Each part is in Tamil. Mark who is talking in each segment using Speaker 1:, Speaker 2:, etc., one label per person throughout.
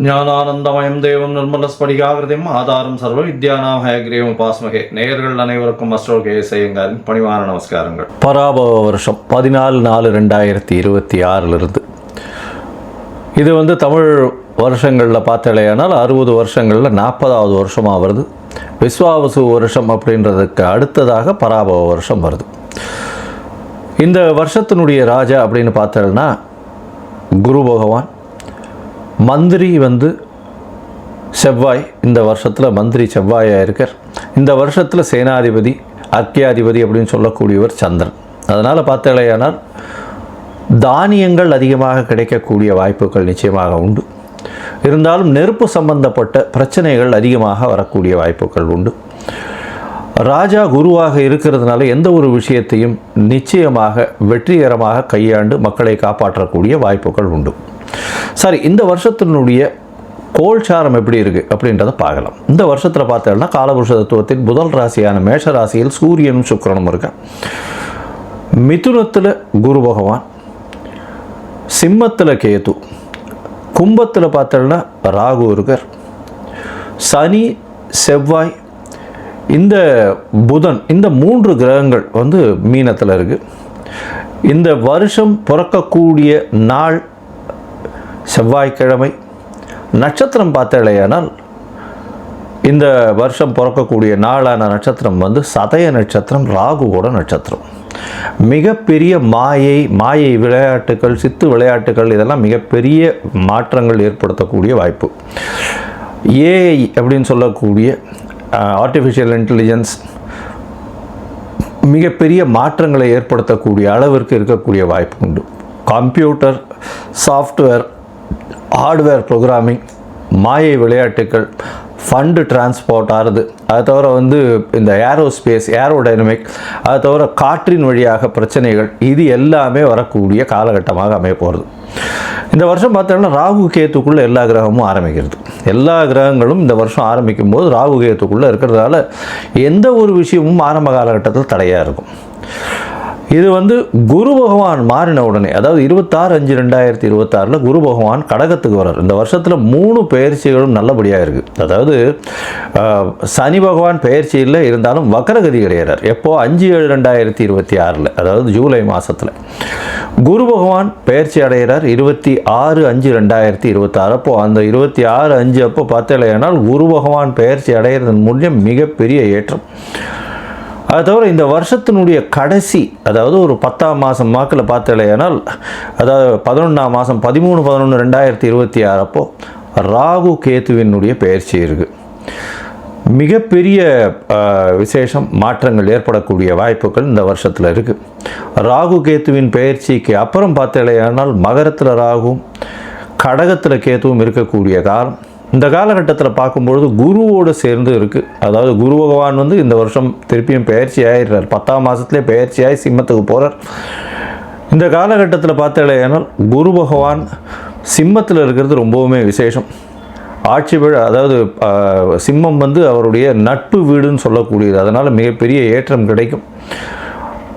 Speaker 1: ஞானானந்தமயம் தேவம் நிர்மலஸ்படிகாகிருதிம் ஆதாரம் சர்வ வித்யானாம் ஹயக்ரீவம் உபாஸ்மகே. நேயர்கள் அனைவருக்கும் அஸ்ட்ரோகே செய்யுங்காரின் பணிவான நமஸ்காரங்கள். பராபவ வருஷம் 14/4/2026 இது தமிழ் வருஷங்களில் பார்த்தாலேயானால் 60 வருஷங்களில் 40வது வருஷமாக வருது. விஸ்வாவசு வருஷம் அப்படின்றதுக்கு அடுத்ததாக பராபவ வருஷம் வருது. இந்த வருஷத்தினுடைய ராஜா அப்படின்னு பார்த்தோம்னா குரு பகவான். மந்திரி செவ்வாய். இந்த வருஷத்தில் மந்திரி செவ்வாயாக இருக்கார். இந்த வருஷத்தில் சேனாதிபதி அர்க்கியாதிபதி அப்படின்னு சொல்லக்கூடியவர் சந்திரன். அதனால் பார்த்தாலேயானால் தானியங்கள் அதிகமாக கிடைக்கக்கூடிய வாய்ப்புகள் நிச்சயமாக உண்டு. இருந்தாலும் நெருப்பு சம்பந்தப்பட்ட பிரச்சனைகள் அதிகமாக வரக்கூடிய வாய்ப்புகள் உண்டு. ராஜா குருவாக இருக்கிறதுனால எந்த ஒரு விஷயத்தையும் நிச்சயமாக வெற்றிகரமாக கையாண்டு மக்களை காப்பாற்றக்கூடிய வாய்ப்புகள் உண்டு. சரி, இந்த வருஷத்தினுடைய கோல்சாரம் எப்படி இருக்குது அப்படின்றத பார்க்கலாம். இந்த வருஷத்தில் பார்த்தோம்னா காலபுருஷ தத்துவத்தின் முதல் ராசியான மேஷ ராசியில் சூரியனும் சுக்கிரனும் இருக்க, மிதுனத்தில் குரு பகவான், சிம்மத்தில் கேது, கும்பத்தில் பார்த்தோம்னா ராகு இருக்கார், சனி செவ்வாய் இந்த புதன் இந்த 3 கிரகங்கள் மீனத்தில் இருக்குது. இந்த வருஷம் பிறக்கக்கூடிய நாள் செவ்வாய்க்கிழமை. நட்சத்திரம் பார்த்தாலேயானால் இந்த வருஷம் பிறக்கக்கூடிய நாளான நட்சத்திரம் சதய நட்சத்திரம், ராகுவோட நட்சத்திரம். மிகப்பெரிய மாயை விளையாட்டுகள், சித்து விளையாட்டுகள் இதெல்லாம் மிகப்பெரிய மாற்றங்கள் ஏற்படுத்தக்கூடிய வாய்ப்பு. ஏஐ அப்படின்னு சொல்லக்கூடிய ஆர்டிஃபிஷியல் இன்டெலிஜென்ஸ் மிகப்பெரிய மாற்றங்களை ஏற்படுத்தக்கூடிய அளவிற்கு இருக்கக்கூடிய வாய்ப்பு உண்டு. கம்ப்யூட்டர், சாஃப்ட்வேர், ஹார்ட்வேர் ப்ரோக்ராமிங், மாயை விளையாட்டுக்கள், ஃபண்டு டிரான்ஸ்போர்ட் ஆகுது. அதை தவிர இந்த ஏரோஸ்பேஸ், ஏரோடைனமிக், அதை தவிர காற்றின் வழியாக பிரச்சனைகள், இது எல்லாமே வரக்கூடிய காலகட்டமாக அமைய போகிறது. இந்த வருஷம் பார்த்தோம்னா ராகு கேத்துக்குள்ளே எல்லா கிரகமும் ஆரம்பிக்கிறது. எல்லா கிரகங்களும் இந்த வருஷம் ஆரம்பிக்கும் போது ராகு கேத்துக்குள்ளே இருக்கிறதால எந்த ஒரு விஷயமும் ஆரம்ப காலகட்டத்தில் தடையாக இருக்கும். இது குரு பகவான் மாறின உடனே, அதாவது 26/5/2026 குரு பகவான் கடகத்துக்கு வர்றார். இந்த வருஷத்தில் 3 பெயர்ச்சிகளும் நல்லபடியாக இருக்குது. அதாவது சனி பகவான் பெயர்ச்சியில் இருந்தாலும் வக்கரகதி கிடையாது. எப்போ 5/7/2026 அதாவது ஜூலை மாதத்தில் குரு பகவான் பெயர்ச்சி அடைகிறார். 26/5/2026 அப்போ அந்த 26/5 அப்போ பார்த்தேனால் குரு பகவான் பெயர்ச்சி அடைகிறதன் மூலம் மிகப்பெரிய ஏற்றம். அது தவிர இந்த வருஷத்தினுடைய கடைசி, அதாவது ஒரு 10ஆம் மாதம் வாக்கில் பார்த்தாலேயானால், அதாவது 11ஆம் மாதம் 13/11/2026 அப்போ ராகு கேத்துவினுடைய பெயர்ச்சி இருக்குது. மிகப்பெரிய விசேஷம், மாற்றங்கள் ஏற்படக்கூடிய வாய்ப்புகள் இந்த வருஷத்தில் இருக்குது. ராகு கேத்துவின் பெயர்ச்சிக்கு அப்புறம் பார்த்தாலேயானால் மகரத்தில் ராகுவும் கடகத்தில் கேத்துவும் இருக்கக்கூடிய காலம். இந்த காலகட்டத்தில் பார்க்கும்பொழுது குருவோடு சேர்ந்து இருக்குது. அதாவது குரு பகவான் இந்த வருஷம் திருப்பியும் பெயர்ச்சி ஆகிடுறார். 10ஆம் மாதத்துலேயே பெயர்ச்சியாகி சிம்மத்துக்கு போகிறார். இந்த காலகட்டத்தில் பார்த்தாலேயானால் குரு பகவான் சிம்மத்தில் இருக்கிறது ரொம்பவுமே விசேஷம். ஆட்சி விழா, அதாவது சிம்மம் அவருடைய நட்பு வீடுன்னு சொல்லக்கூடியது. அதனால் மிகப்பெரிய ஏற்றம் கிடைக்கும்.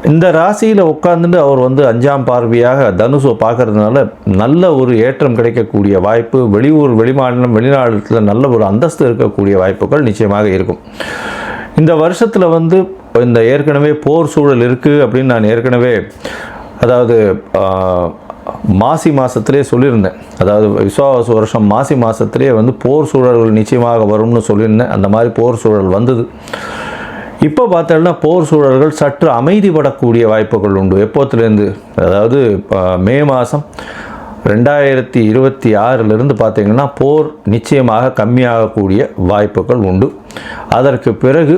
Speaker 1: இந்த ராசியில் உட்கார்ந்துட்டு அவர் 5ஆம் பார்வையாக தனுசை பார்க்கறதுனால நல்ல ஒரு ஏற்றம் கிடைக்கக்கூடிய வாய்ப்பு. வெளியூர், வெளிமாநிலம், வெளிநாட்டில் நல்ல ஒரு அந்தஸ்து இருக்கக்கூடிய வாய்ப்புகள் நிச்சயமாக இருக்கும். இந்த வருஷத்தில் இந்த ஏற்கனவே போர் சூழல் இருக்குது அப்படின்னு நான் ஏற்கனவே, அதாவது மாசி மாதத்திலே சொல்லியிருந்தேன். அதாவது விஸ்வாவசு வருஷம் மாசி மாதத்திலே போர் சூழல்கள் நிச்சயமாக வரும்னு சொல்லியிருந்தேன். அந்த மாதிரி போர் சூழல் வந்தது. இப்போ பார்த்தோம்னா போர் சூழல்கள் சற்று அமைதிப்படக்கூடிய வாய்ப்புகள் உண்டு. எப்போத்துலேருந்து, அதாவது மே மாதம் 2026 பார்த்திங்கன்னா போர் நிச்சயமாக கம்மியாகக்கூடிய வாய்ப்புகள் உண்டு. அதற்கு பிறகு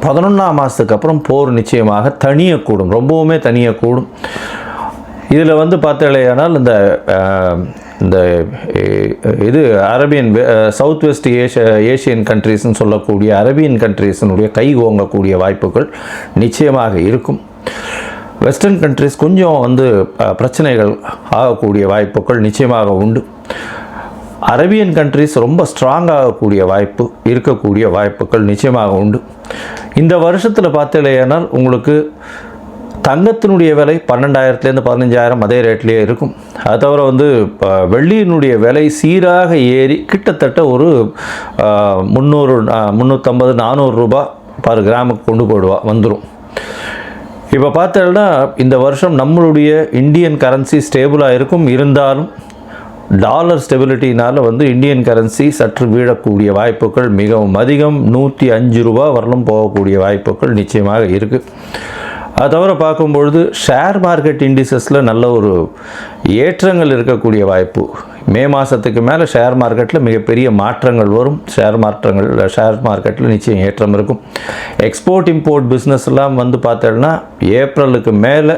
Speaker 1: 11ஆம் மாதத்துக்கு அப்புறம் போர் நிச்சயமாக தனியக்கூடும், ரொம்பவுமே தனியக்கூடும். இதில் பார்த்தாலேயானால் இந்த இது அரேபியன், சவுத் வெஸ்ட் ஏஷியன் கண்ட்ரீஸ்ன்னு சொல்லக்கூடிய அரேபியன் கண்ட்ரீஸினுடைய கை ஓங்கக்கூடிய வாய்ப்புகள் நிச்சயமாக இருக்கும். வெஸ்டர்ன் கண்ட்ரீஸ் கொஞ்சம் பிரச்சனைகள் ஆகக்கூடிய வாய்ப்புகள் நிச்சயமாக உண்டு. அரேபியன் கண்ட்ரீஸ் ரொம்ப ஸ்ட்ராங்காகக்கூடிய வாய்ப்பு இருக்கக்கூடிய வாய்ப்புகள் நிச்சயமாக உண்டு. இந்த வருஷத்தில் பார்த்தாலேயானால் உங்களுக்கு தங்கத்தினுடைய விலை 12,000 15,000 அதே ரேட்லேயே இருக்கும். அது தவிர வந்து வெள்ளியினுடைய விலை சீராக ஏறி கிட்டத்தட்ட ஒரு 300 350 400 ரூபாய் பர் கிராமுக்கு கொண்டு போடுவா வந்துடும். இப்போ பார்த்தோம்னா இந்த வருஷம் நம்மளுடைய இந்தியன் கரன்சி ஸ்டேபிளாக இருக்கும். இருந்தாலும் டாலர் ஸ்டெபிலிட்டினால் வந்து இந்தியன் கரன்சி சற்று வீழக்கூடிய வாய்ப்புகள் மிகவும் அதிகம். 105 ரூபா வரலும் போகக்கூடிய வாய்ப்புகள் நிச்சயமாக இருக்குது. அது தவிர பார்க்கும்பொழுது ஷேர் மார்க்கெட் இண்டிசஸில் நல்ல ஒரு ஏற்றங்கள் இருக்கக்கூடிய வாய்ப்பு. மே மாதத்துக்கு மேலே ஷேர் மார்க்கெட்டில் மிகப்பெரிய மாற்றங்கள் வரும். ஷேர் மார்க்கெட்டில் நிச்சயம் ஏற்றம் இருக்கும். எக்ஸ்போர்ட் இம்போர்ட் பிஸ்னஸ்லாம் வந்து பார்த்தோன்னா ஏப்ரலுக்கு மேலே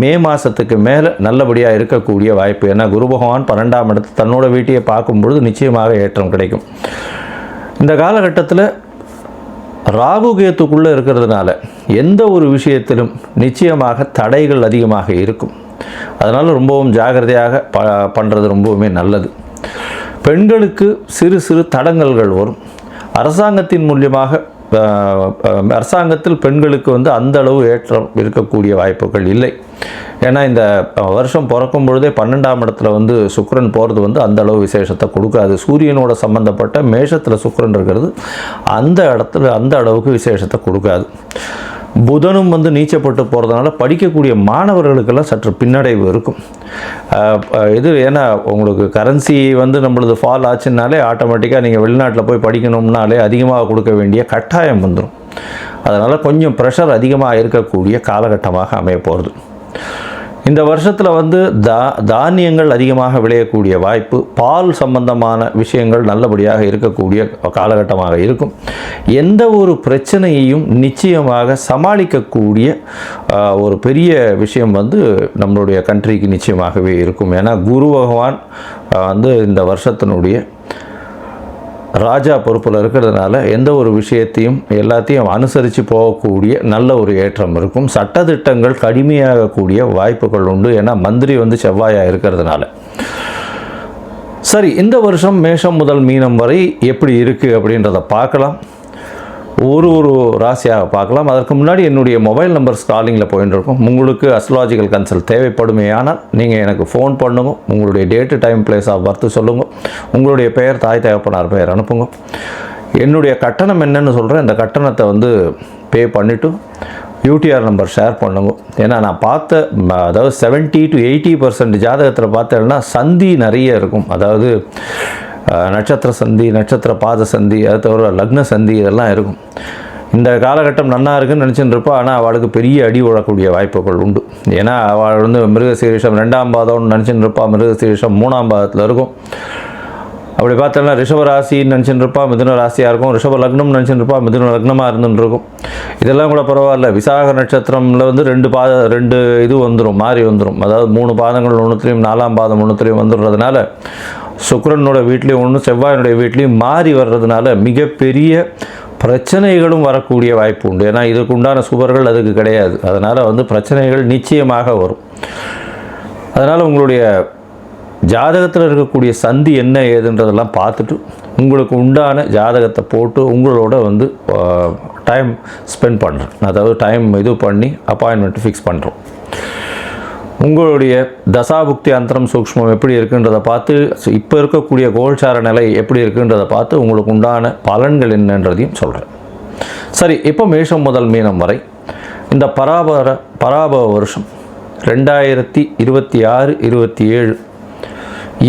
Speaker 1: மே மாதத்துக்கு மேலே நல்லபடியாக இருக்கக்கூடிய வாய்ப்பு. ஏன்னா குரு பகவான் 12ஆம் இடத்து தன்னோட வீட்டையை பார்க்கும்பொழுது நிச்சயமாக ஏற்றம் கிடைக்கும். இந்த காலகட்டத்தில் ராகு கேத்துக்குள்ளே இருக்கிறதுனால எந்த ஒரு விஷயத்திலும் நிச்சயமாக தடைகள் அதிகமாக இருக்கும். அதனால் ரொம்பவும் ஜாகிரதையாக பண்ணுறது ரொம்பவுமே நல்லது. பெண்களுக்கு சிறு சிறு தடங்கல்கள் வரும். அரசாங்கத்தின் மூலியமாக அரசாங்கத்தில் பெண்களுக்கு வந்து அந்த அளவு ஏற்றம் இருக்கக்கூடிய வாய்ப்புகள் இல்லை. ஏன்னா இந்த வருஷம் பிறக்கும் பொழுதே 12ஆம் இடத்துல வந்து சுக்கிரன் போகிறது வந்து அந்த அளவு விசேஷத்தை கொடுக்காது. சூரியனோட சம்பந்தப்பட்ட மேஷத்தில் சுக்கிரன் இருக்கிறது அந்த இடத்துல அந்த அளவுக்கு விசேஷத்தை கொடுக்காது. புதனும் வந்து நீச்சப்பட்டு போகிறதுனால படிக்கக்கூடிய மாணவர்களுக்கெல்லாம் சற்று பின்னடைவு இருக்கும். இது ஏன்னா உங்களுக்கு கரன்சி வந்து நம்மளது ஃபால் ஆச்சுன்னாலே ஆட்டோமேட்டிக்காக நீங்கள் வெளிநாட்டில் போய் படிக்கணும்னாலே அதிகமாக கொடுக்க வேண்டிய கட்டாயம் வந்துடும். அதனால் கொஞ்சம் ப்ரெஷர் அதிகமாக இருக்கக்கூடிய காலகட்டமாக அமைய போகிறது. இந்த வருஷத்தில் வந்து தானியங்கள் அதிகமாக விளையக்கூடிய வாய்ப்பு, பால் சம்பந்தமான விஷயங்கள் நல்லபடியாக இருக்கக்கூடிய காலகட்டமாக இருக்கும். எந்த ஒரு பிரச்சனையையும் நிச்சயமாக சமாளிக்கக்கூடிய ஒரு பெரிய விஷயம் வந்து நம்மளுடைய கண்ட்ரிக்கு நிச்சயமாகவே இருக்கும். ஏன்னா குரு பகவான் வந்து இந்த வருஷத்தினுடைய ராஜா பொறுப்பில் இருக்கிறதுனால எந்த ஒரு விஷயத்தையும் எல்லாத்தையும் அனுசரித்து போகக்கூடிய நல்ல ஒரு ஏற்றம் இருக்கும். சட்டத்திட்டங்கள் கடுமையாகக்கூடிய வாய்ப்புகள் உண்டு. ஏன்னா மந்திரி வந்து செவ்வாயாக இருக்கிறதுனால. சரி, இந்த வருஷம் மேஷம் முதல் மீனம் வரை எப்படி இருக்குது அப்படின்றத பார்க்கலாம். ஒரு ராசியாக பார்க்கலாம். அதற்கு முன்னாடி என்னுடைய மொபைல் நம்பர் காலிங்கில் போயின்னு இருக்கும். உங்களுக்கு அஸ்ட்ராலஜிக்கல் கன்சல்ட் தேவைப்படுமே ஆனால் நீங்கள் எனக்கு ஃபோன் பண்ணுங்க. உங்களுடைய date time place of birth சொல்லுங்கள். உங்களுடைய பெயர் தாய் தகப்பனார் பெயர் அனுப்புங்க. என்னுடைய கட்டணம் என்னன்னு சொல்கிறேன். இந்த கட்டணத்தை வந்து பே பண்ணிவிட்டு யூடிஆர் நம்பர் ஷேர் பண்ணுங்க. ஏன்னா நான் பார்த்த அதாவது 70 to 80% ஜாதகத்தில் பார்த்தேன்னா சந்தி நிறைய இருக்கும். அதாவது நட்சத்திர சந்தி, நட்சத்திர பாத சந்தி, அது தவிர லக்ன சந்தி இதெல்லாம் இருக்கும். இந்த காலகட்டம் நன்னா இருக்குன்னு நினச்சின்னு இருப்பா. ஆனால் அவளுக்கு பெரிய அடி உழக்கூடிய வாய்ப்புகள் உண்டு. ஏன்னா அவள் வந்து மிருகசீரிஷம் 2ஆம் பாதம்னு நினச்சின்னு இருப்பா. மிருகசீரிஷம் 3ஆம் பாதத்தில் இருக்கும். அப்படி பார்த்தோன்னா ரிஷப ராசின்னு நினச்சின்னு இருப்பா, மிதுன ராசியாக இருக்கும். ரிஷப லக்னம் நினச்சின்னு இருப்பா, மிதுன லக்னமாக இருந்துன்னு இருக்கும். இதெல்லாம் கூட பரவாயில்ல. விசாக நட்சத்திரமில் வந்து 2 இது வந்துடும், மாறி வந்துடும். அதாவது 3 பாதங்கள் ஒன்றுத்துலேயும் 4ஆம் பாதம் ஒன்றுத்துலேயும் வந்துடுறதுனால சுக்கிரனோட வீட்லேயும் ஒன்று செவ்வாயினுடைய வீட்லேயும் மாறி வர்றதுனால மிகப்பெரிய பிரச்சனைகளும் வரக்கூடிய வாய்ப்பு உண்டு. ஏன்னா இதுக்கு உண்டான சுவர்கள் அதுக்கு கிடையாது. அதனால் வந்து பிரச்சனைகள் நிச்சயமாக வரும். அதனால் உங்களுடைய ஜாதகத்தில் இருக்கக்கூடிய சந்தி என்ன ஏதுன்றதெல்லாம் பார்த்துட்டு உங்களுக்கு உண்டான ஜாதகத்தை போட்டு உங்களோட வந்து டைம் ஸ்பெண்ட் பண்ணுறேன். அதாவது டைம் இது பண்ணி அப்பாயின்மெண்ட் ஃபிக்ஸ் பண்ணுறோம். உங்களுடைய தசாபுக்தி அந்தரம் சூக்ஷ்மம் எப்படி இருக்குன்றதை பார்த்து, இப்போ இருக்கக்கூடிய கோல்சார நிலை எப்படி இருக்குன்றதை பார்த்து உங்களுக்கு உண்டான பலன்கள் என்னன்றதையும் சொல்கிறேன். சரி, இப்போ மேஷம் முதல் மீனம் வரை இந்த பராபவ வருஷம் 2026-27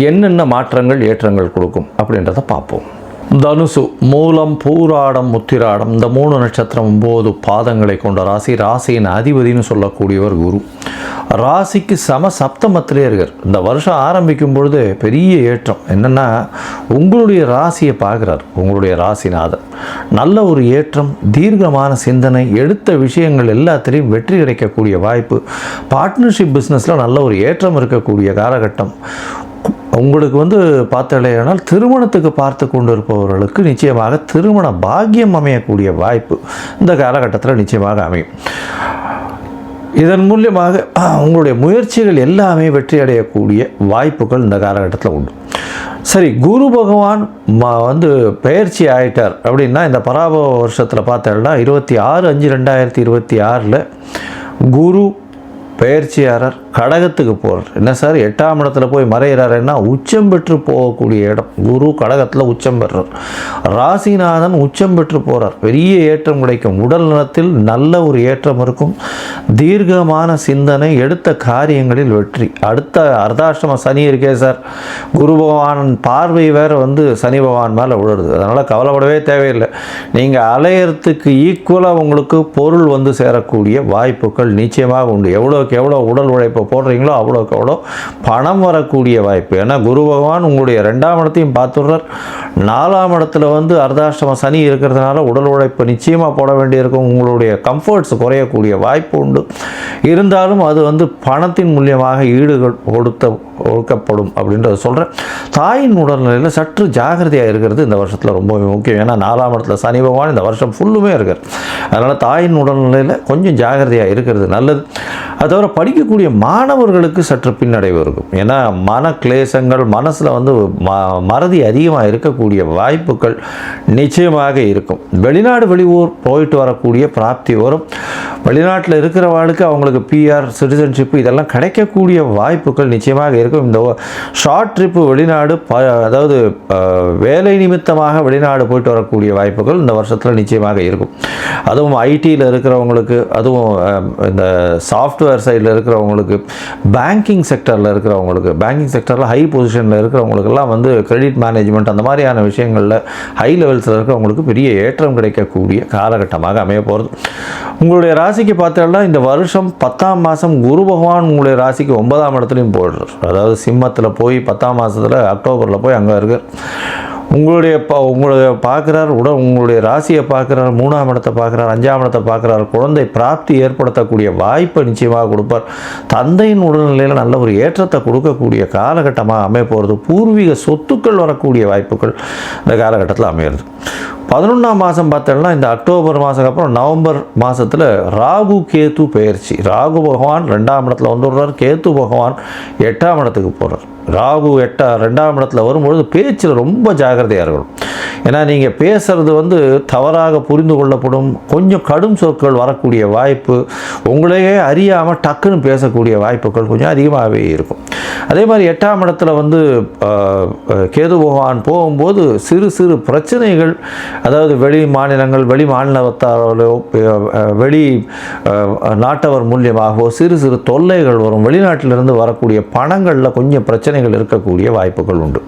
Speaker 1: என்னென்ன மாற்றங்கள் ஏற்றங்கள் கொடுக்கும் அப்படின்றத பார்ப்போம். தனுசு, மூலம், பூராடம், உத்திராடம் இந்த 3 நட்சத்திரம் 9 பாதங்களை கொண்ட ராசி. ராசியின் அதிபதினு சொல்லக்கூடியவர் குரு. ராசிக்கு சப்தமத்திலே இருக்கார். இந்த வருஷம் ஆரம்பிக்கும் பொழுது பெரிய ஏற்றம் என்னென்னா உங்களுடைய ராசியை பார்க்குறார். உங்களுடைய ராசிநாதன் நல்ல ஒரு ஏற்றம், தீர்க்கமான சிந்தனை, எடுத்த விஷயங்கள் எல்லாத்திலையும் வெற்றி கிடைக்கக்கூடிய வாய்ப்பு. பார்ட்னர்ஷிப் பிஸ்னஸில் நல்ல ஒரு ஏற்றம் இருக்கக்கூடிய காலகட்டம். உங்களுக்கு வந்து பார்த்தலையானால் திருமணத்துக்கு பார்த்து கொண்டு இருப்பவர்களுக்கு நிச்சயமாக திருமண பாக்கியம் அமையக்கூடிய வாய்ப்பு இந்த காலகட்டத்தில் நிச்சயமாக அமையும். இதன் மூலியமாக உங்களுடைய முயற்சிகள் எல்லாமே வெற்றி அடையக்கூடிய வாய்ப்புகள் இந்த காலகட்டத்தில் உண்டு. சரி, குரு பகவான் வந்து பெயர்ச்சி ஆகிட்டார் அப்படின்னா இந்த பராபவ வருஷத்தில் பார்த்தோம்னா 26/5/2026 குரு பெயர்ச்சியாளர் கடகத்துக்கு போகிறார். என்ன சார் 8ஆம் இடத்துல போய் மறைகிறாருன்னா உச்சம் பெற்று போகக்கூடிய இடம். குரு கடகத்தில் உச்சம் பெறுறார். ராசிநாதன் உச்சம் பெற்று போகிறார். பெரிய ஏற்றம் கிடைக்கும். உடல் நலத்தில் நல்ல ஒரு ஏற்றம் இருக்கும். தீர்க்கமான சிந்தனை, எடுத்த காரியங்களில் வெற்றி. அடுத்த அர்த்தாஷ்டம சனி இருக்கே சார், குரு பகவான் பார்வை வேறு சனி பகவான் மேலே விழுறது. அதனால் கவலைப்படவே தேவையில்லை. நீங்கள் அலையறதுக்கு ஈக்குவலாக உங்களுக்கு பொருள் சேரக்கூடிய வாய்ப்புகள் நிச்சயமாக உண்டு. எவ்வளோக்கு எவ்வளோ உடல் உழைப்பை போடுறீங்களோ அவ்வளோக்கு எவ்வளோ பணம் வரக்கூடிய வாய்ப்பு. ஏன்னா குரு பகவான் உங்களுடைய 2ஆம் இடத்தையும் பார்த்துடுறார். 4ஆம் இடத்துல அர்த்தாஷ்டம சனி இருக்கிறதுனால உடல் உழைப்பு நிச்சயமாக போட வேண்டியிருக்கும். உங்களுடைய கம்ஃபர்ட்ஸ் குறையக்கூடிய வாய்ப்பு உண்டு. இருந்தாலும் அது பணத்தின் மூலியமாக ஈடுகள் ஒடுக்கப்படும் அப்படின்றத சொல்கிறேன். தாயின் உடல்நிலையில் சற்று ஜாகிரதையாக இருக்கிறது இந்த வருஷத்தில் ரொம்ப முக்கியம். ஏன்னா 4ஆம் இடத்துல சனி பகவான் இந்த வருஷம் ஃபுல்லுமே இருக்கார். அதனால் தாயின் உடல்நிலையில் கொஞ்சம் ஜாகிரதையாக இருக்கிறது நல்லது. அது தவிர படிக்கக்கூடிய மாணவர்களுக்கு சற்று பின்னடைவு இருக்கும். ஏன்னா மன கிளேசங்கள், மனசில் மறதி அதிகமாக இருக்கக்கூடிய வாய்ப்புகள் நிச்சயமாக இருக்கும். வெளிநாடு வெளியூர் போயிட்டு வரக்கூடிய பிராப்தி வரும். வெளிநாட்டில் இருக்கிறவர்களுக்கு அவங்களுக்கு பிஆர், சிட்டிசன்ஷிப்பு இதெல்லாம் கிடைக்கக்கூடிய வாய்ப்புகள் நிச்சயமாக இருக்கும். இந்த ஷார்ட் ட்ரிப்பு வெளிநாடு, அதாவது வேலை நிமித்தமாக வெளிநாடு போயிட்டு வரக்கூடிய வாய்ப்புகள் இந்த வருஷத்தில் நிச்சயமாக இருக்கும். அதுவும் ஐடியில் இருக்கிறவங்களுக்கு, அதுவும் இந்த சாஃப்ட்வேர் சைடில் இருக்கிறவங்களுக்கு, பேங்கிங் செக்டரில் இருக்கிறவங்களுக்கு, பேங்கிங் செக்டரில் ஹை பொசிஷனில் இருக்கிறவங்களுக்கெல்லாம் கிரெடிட் மேனேஜ்மெண்ட் அந்த மாதிரியான விஷயங்களில் ஹை லெவல்ஸில் இருக்கிறவங்களுக்கு பெரிய ஏற்றம் கிடைக்கக்கூடிய காலகட்டமாக அமைய போகிறது. உங்களுடைய ராசிக்கு பார்த்தோம்னா இந்த வருஷம் 10ஆம் மாதம் குரு பகவான் உங்களுடைய ராசிக்கு 9ஆம் இடத்துலையும் போடுறார். அதாவது சிம்மத்தில் போய் 10ஆம் மாதத்தில் அக்டோபரில் போய் அங்கே இருக்கார். உங்களுடைய பார்க்குறார், உங்களுடைய ராசியை பார்க்குறார், 3ஆம் இடத்தை பார்க்குறார், 5ஆம் இடத்தை பார்க்குறார். குழந்தை பிராப்தி ஏற்படுத்தக்கூடிய வாய்ப்பை நிச்சயமாக கொடுப்பார். தந்தையின் உடல்நிலையில் நல்ல ஒரு ஏற்றத்தை கொடுக்கக்கூடிய காலகட்டமாக அமைய போகிறது. பூர்வீக சொத்துக்கள் வரக்கூடிய வாய்ப்புகள் இந்த காலகட்டத்தில் அமையிறது. 11ஆம் மாதம் பார்த்தோம்னா இந்த அக்டோபர் மாதத்துக்கு அப்புறம் நவம்பர் மாதத்தில் ராகு கேத்து பெயர்ச்சி. ராகு பகவான் 2ஆம் இடத்துல வந்துடுறார். கேத்து பகவான் 8ஆம் இடத்துக்கு போகிறார். ராகு 2ஆம் இடத்துல வரும்பொழுது பேச்சில் ரொம்ப ஜாகிரதையாக இருக்கணும். ஏன்னா நீங்கள் பேசுகிறது தவறாக புரிந்து கொள்ளப்படும். கொஞ்சம் கடும் சொற்கள் வரக்கூடிய வாய்ப்பு, உங்களையே அறியாமல் டக்குன்னு பேசக்கூடிய வாய்ப்புகள் கொஞ்சம் அதிகமாகவே இருக்கும். அதே மாதிரி 8ஆம் இடத்துல கேது பகவான் போகும்போது சிறு சிறு பிரச்சனைகள், அதாவது வெளி மாநிலங்கள், வெளி மாநிலத்தாரோ, வெளி நாட்டவர் மூலியமாகவோ சிறு சிறு தொல்லைகள் வரும். வெளிநாட்டிலிருந்து வரக்கூடிய பணங்களில் கொஞ்சம் பிரச்சனைகள் இருக்கக்கூடிய வாய்ப்புகள் உண்டு.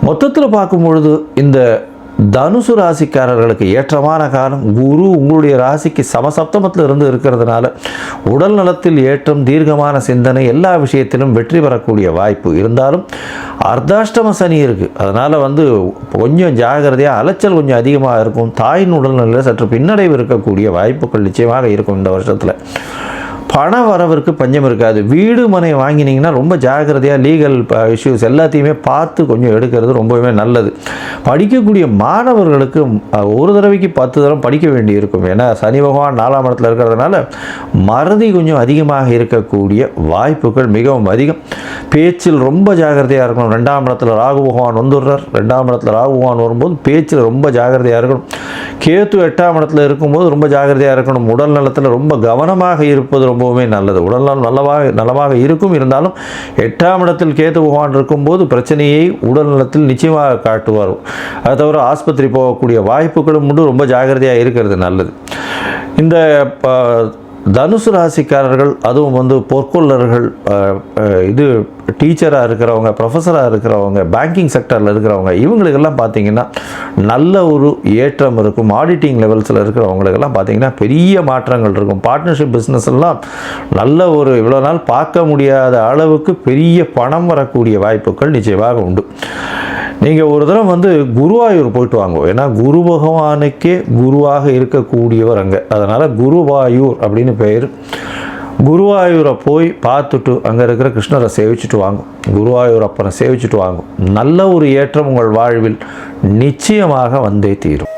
Speaker 1: மொத்தத்தில் பார்க்கும் பொழுது இந்த தனுசு ராசிக்காரர்களுக்கு ஏற்றமான காலம். குரு உங்களுடைய ராசிக்கு சமசப்தமத்தில் இருந்து இருக்கிறதுனால உடல் நலத்தில் ஏற்றம், தீர்க்கமான சிந்தனை, எல்லா விஷயத்திலும் வெற்றி பெறக்கூடிய வாய்ப்பு இருந்தாலும் அர்த்தாஷ்டம சனி இருக்குது. அதனால் கொஞ்சம் ஜாகிரதையாக, அலைச்சல் கொஞ்சம் அதிகமாக இருக்கும். தாயின் உடல்நிலையில் சற்று பின்னடைவு இருக்கக்கூடிய வாய்ப்புகள் நிச்சயமாக இருக்கும். இந்த வருஷத்தில் பண வரவிற்கு பஞ்சம் இருக்காது. வீடு மனை வாங்கினீங்கன்னா ரொம்ப ஜாகிரதையாக லீகல் இஷ்யூஸ் எல்லாத்தையுமே பார்த்து கொஞ்சம் எடுக்கிறது ரொம்பவே நல்லது. படிக்கக்கூடிய மாணவர்களுக்கு ஒரு தடவைக்கு 10 தடவை படிக்க வேண்டி இருக்கும். ஏன்னா சனி பகவான் 4ஆம் இடத்துல இருக்கிறதுனால மறதி கொஞ்சம் அதிகமாக இருக்கக்கூடிய வாய்ப்புகள் மிகவும் அதிகம். பேச்சில் ரொம்ப ஜாகிரதையாக இருக்கணும். 2ஆம் இடத்துல ராகு பகவான் வந்துடுறார். 2ஆம் இடத்துல ராகு பகவான் வரும்போது பேச்சில் ரொம்ப ஜாகிரதையாக இருக்கணும். கேத்து 8ஆம் இடத்துல இருக்கும்போது ரொம்ப ஜாகிரதையாக இருக்கணும். உடல் நலத்தில் ரொம்ப கவனமாக இருப்பது ரொம்பவுமே நல்லது. உடல்நலம் நலமாக இருக்கும். இருந்தாலும் 8ஆம் இடத்தில் கேத்து பகவான் இருக்கும்போது பிரச்சனையை உடல் நலத்தில் நிச்சயமாக காட்டுவார். அதை தவிர ஆஸ்பத்திரி போகக்கூடிய வாய்ப்புகளும் உண்டு. ரொம்ப ஜாகிரதையாக இருக்கிறது நல்லது. இந்த தனுசு ராசிக்காரர்கள், அதுவும் பொற்கொள்ளர்கள், இது டீச்சராக இருக்கிறவங்க, ப்ரொஃபஸராக இருக்கிறவங்க, பேங்கிங் செக்டரில் இருக்கிறவங்க, இவங்களுக்கெல்லாம் பார்த்திங்கன்னா நல்ல ஒரு ஏற்றம் இருக்கும். ஆடிட்டிங் லெவல்ஸில் இருக்கிறவங்களுக்கெல்லாம் பார்த்திங்கன்னா பெரிய மாற்றங்கள் இருக்கும். பார்ட்னர்ஷிப் பிஸ்னஸ் எல்லாம் நல்ல ஒரு இவ்வளோ நாள் பார்க்க முடியாத அளவுக்கு பெரிய பணம் வரக்கூடிய வாய்ப்புகள் நிச்சயமாக உண்டு. நீங்கள் ஒரு தடவை குருவாயூர் போயிட்டு வாங்க. ஏன்னா குரு பகவானுக்கே குருவாக இருக்கக்கூடியவர் அங்கே. அதனால் குருவாயூர் அப்படின்னு பெயர். குருவாயூரை போய் பார்த்துட்டு அங்கே இருக்கிற கிருஷ்ணரை சேவிச்சுட்டு வாங்க. குருவாயூர் அப்பனை சேவிச்சுட்டு வாங்க. நல்ல ஒரு ஏற்றம் உங்கள் வாழ்வில் நிச்சயமாக வந்தே தீரும்.